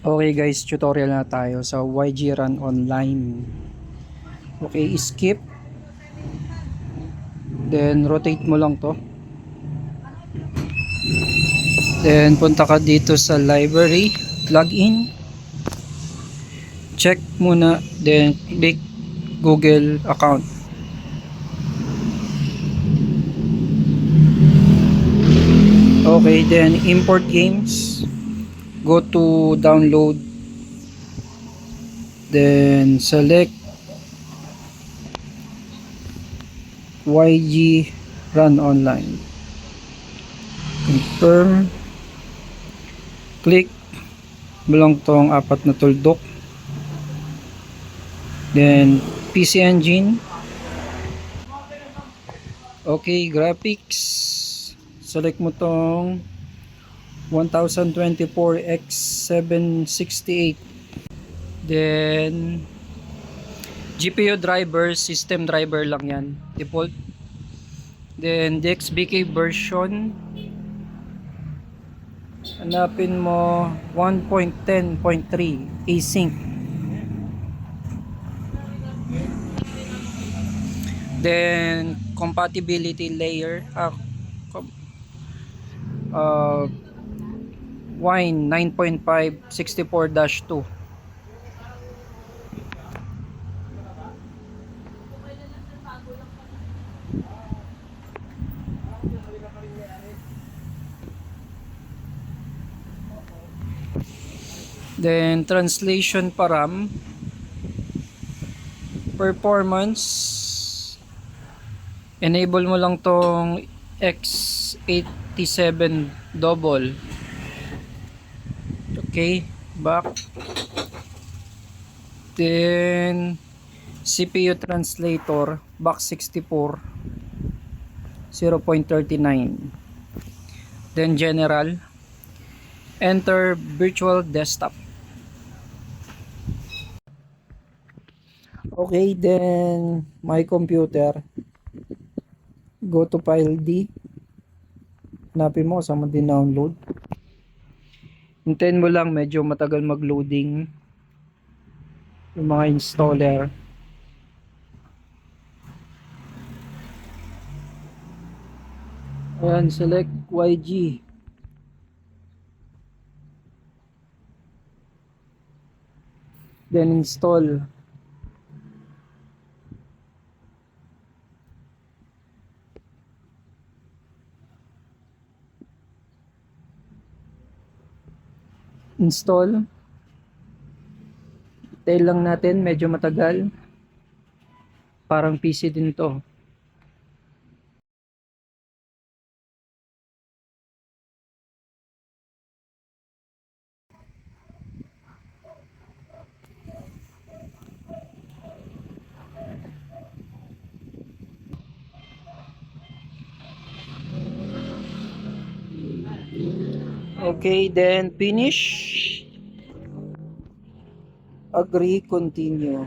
Okay guys, tutorial na tayo sa YG Run Online. Okay, skip. Then rotate mo lang to. Then punta ka dito sa library, login. Check muna, then click Google account. Okay, then import games. Go to download. Then select YG Run Online. Confirm. Click mo lang tong apat na tuldok. Then PC Engine. Okay, graphics. Select mo tong 1024x768. Then GPU driver, system driver lang yan, default. Then DXBK version, hanapin mo 1.10.3 async. Then compatibility layer, Wine 9.5 64-2. Then translation param, performance, enable mo lang tong X87 double. Okay, back. Then CPU translator back 64 0.39. Then general, enter virtual desktop. Okay, then my computer, go to file D, hanapin mo kasama din download. Hintayin mo lang, medyo matagal mag-loading yung mga installer. Ayan, select YG. Then install. Install. Tail lang natin, medyo matagal. Parang PC din to. Okay, then finish. Agree, continue.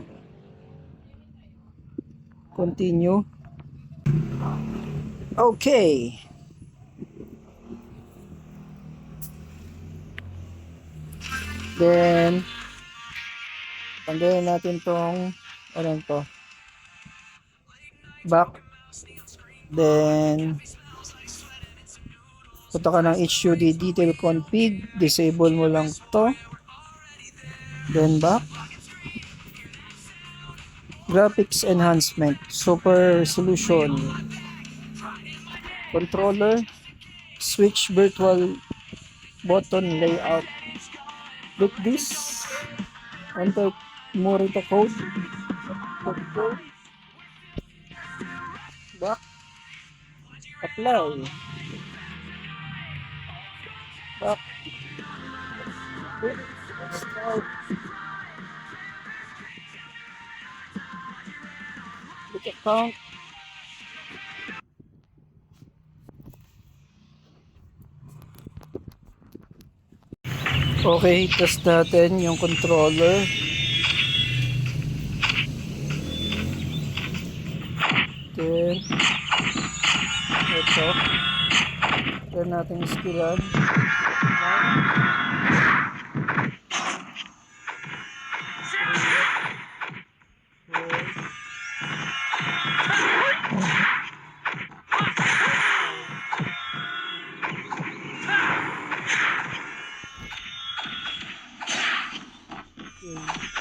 Continue. Okay. Then tanggalin natin tong ano to, back. Then punta ka ng HUD detail config, disable mo lang to. Then back. Graphics enhancement, super resolution, controller, switch virtual button layout. Click this, enter Morita code, back, apply, back, start, click account. Okay, test natin yung controller. Then ito, turn natin skillan. Mm.